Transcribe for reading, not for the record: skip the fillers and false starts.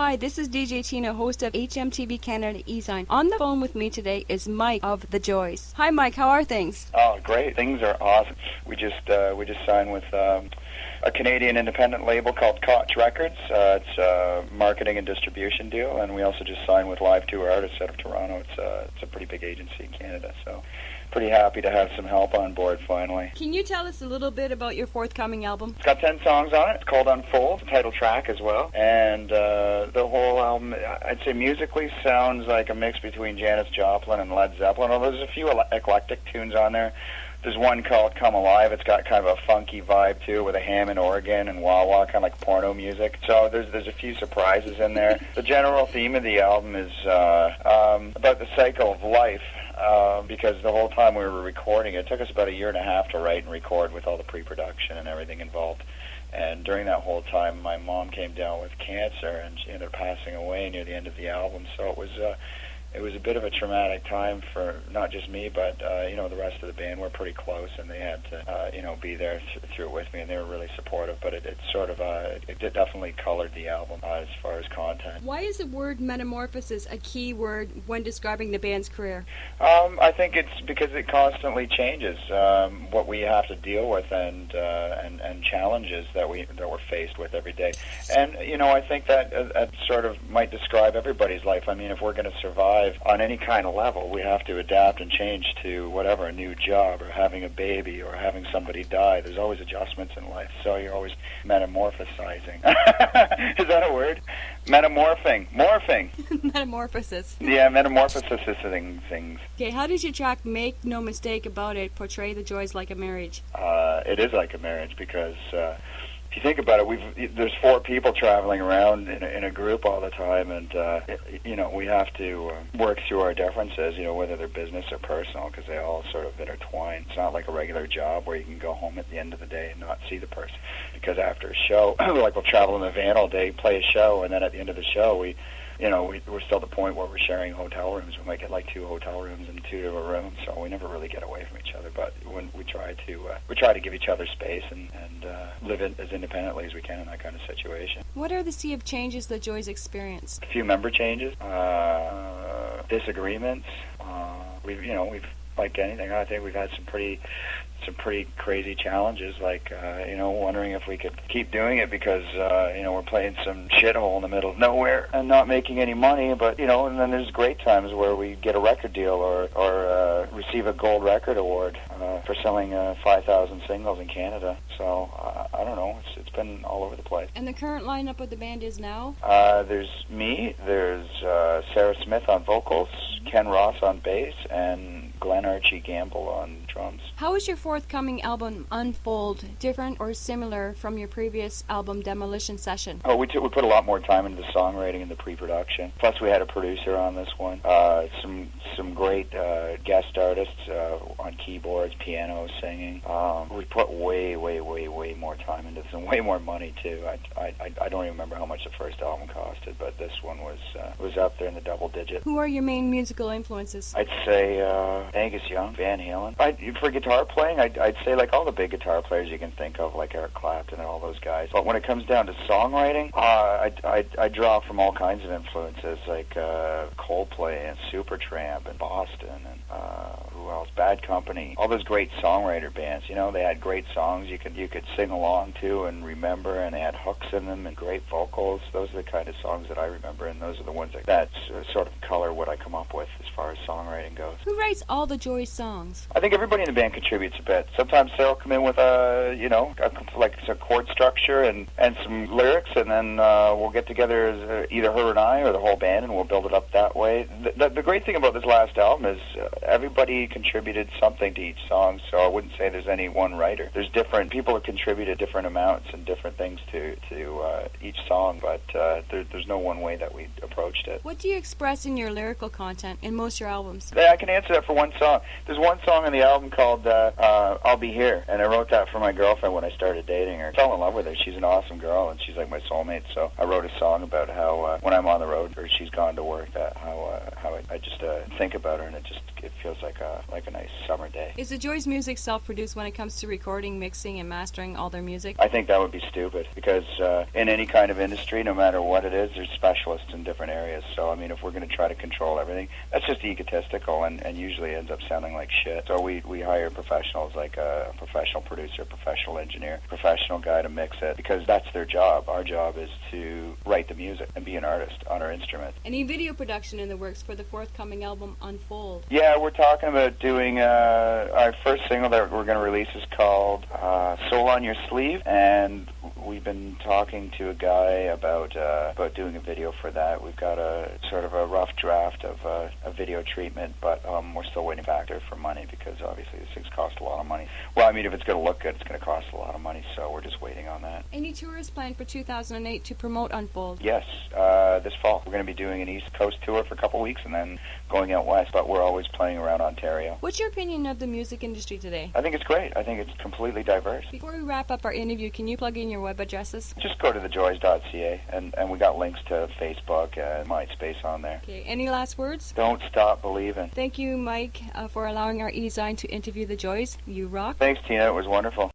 Hi, this is DJ Tina, host of HMTV Canada E-Sign. On the phone with me today is Mike of The Joys. Hi, Mike. How are things? Oh, great. Things are awesome. We just signed with a Canadian independent label called Koch Records. It's a marketing and distribution deal, and we also just signed with Live Tour Artists out of Toronto. It's a pretty big agency in Canada, so pretty happy to have some help on board finally. Can you tell us a little bit about your forthcoming album? It's got 10 songs on it. It's called Unfold, the title track as well. And the whole album, I'd say musically sounds like a mix between Janis Joplin and Led Zeppelin, although there's a few eclectic tunes on there. There's one called Come Alive. It's got kind of a funky vibe, too, with a Hammond organ and wah-wah, kind of like porno music. So there's a few surprises in there. The general theme of the album is about the cycle of life, because the whole time we were recording, it took us about a year and a half to write and record with all the pre-production and everything involved. And during that whole time, my mom came down with cancer, and she ended up passing away near the end of the album. So it was a bit of a traumatic time for not just me, but the rest of the band. We're pretty close, and they had to be there through it with me, and they were really supportive. But it definitely colored the album as far as content. Why is the word metamorphosis a key word when describing the band's career? I think it's because it constantly changes what we have to deal with and challenges that we're faced with every day. And I think that sort of might describe everybody's life. I mean, if we're going to survive on any kind of level, we have to adapt and change to whatever, a new job or having a baby or having somebody die. There's always adjustments in life, so you're always metamorphosizing. Is that a word? Morphing. Metamorphosis. Yeah, metamorphosising things. Okay, how did your track Make No Mistake About It portray the Joys like a marriage? It is like a marriage because if you think about it, there's 4 people traveling around in a group all the time, and we have to work through our differences, whether they're business or personal, because they all sort of intertwine. It's not like a regular job where you can go home at the end of the day and not see the person, because after a show, we'll travel in the van all day, play a show, and then at the end of the show, we're still at the point where we're sharing hotel rooms. We might get like 2 hotel rooms and 2 to a room, so we never really get away from each other. But when we try to give each other space and live as independently as we can in that kind of situation. What are the sea of changes the Joys experience? A few member changes, disagreements. We've like anything. I think we've had some pretty crazy challenges, like wondering if we could keep doing it because we're playing some shithole in the middle of nowhere and not making any money. But and then there's great times where we get a record deal or receive a gold record award for selling 5,000 singles in Canada. So I don't know. It's been all over the place. And the current lineup of the band is now? There's me. There's Sarah Smith on vocals, Ken Ross on bass, and Glenn Archie Gamble on drums. How is your forthcoming album Unfold different or similar from your previous album Demolition Session? Oh, we put a lot more time into the songwriting and the pre-production. Plus, we had a producer on this one. Some great guest artists on keyboards, piano, singing. We put way more time into this and way more money too. I don't even remember how much the first album costed, but this one was up there in the double digit. Who are your main musical influences? I'd say Angus Young, Van Halen. For guitar playing, I'd say like all the big guitar players you can think of, like Eric Clapton and all those guys. But when it comes down to songwriting, I draw from all kinds of influences, like Coldplay and Supertramp and Boston and who else? Bad Company. All those great songwriter bands. They had great songs you could sing along to and remember, and they had hooks in them and great vocals. Those are the kind of songs that I remember, and those are the ones that sort of color what I come up with as far as songwriting goes. Who writes all the Joy songs? I think everybody in the band contributes a bit. Sometimes Sarah will come in with a chord structure and some lyrics, and then we'll get together as either her and I or the whole band, and we'll build it up that way. The great thing about this last album is everybody contributed something to each song, so I wouldn't say there's any one writer. There's different people have contributed different amounts and different things to each song, but there's no one way that we approached it. What do you express in your lyrical content in most of your albums? I can answer that for one song. There's one song on the album called I'll Be Here, and I wrote that for my girlfriend when I started dating her. I fell in love with her. She's an awesome girl, and she's like my soulmate, so I wrote a song about how when I'm on the road or she's gone to work, how how I just think about her, and it feels like a nice summer day. Is the Joys music self-produced when it comes to recording, mixing, and mastering all their music? I think that would be stupid, because in any kind of industry, no matter what it is, there's specialists in different areas. So, I mean, if we're going to try to control everything, that's just egotistical and usually ends up sounding like shit. So we hire professionals, like a professional producer, professional engineer, professional guy to mix it, because that's their job. Our job is to write the music and be an artist on our instrument. Any video production in the works for the forthcoming album, Unfold? Yeah, we're talking about doing our first single that we're going to release is called Soul on Your Sleeve, and we've been talking to a guy about doing a video for that. We've got a sort of a rough draft of a video treatment, but we're still waiting factor for money, because obviously these things cost a lot of money. Well, I mean, if it's going to look good, it's going to cost a lot of money, so we're just waiting on that. Any tours planned for 2008 to promote Unfold? Yes, this fall. We're going to be doing an East Coast tour for a couple weeks and then going out west, but we're always playing around Ontario. What's your opinion of the music industry today? I think it's great. I think it's completely diverse. Before we wrap up our interview, can you plug in your web addresses? Just go to thejoys.ca, and we got links to Facebook and MySpace on there. Okay, any last words? Don't stop believing. Thank you, Mike, for allowing our E-Zine to interview the Joys. You rock. Thanks, Tina. It was wonderful.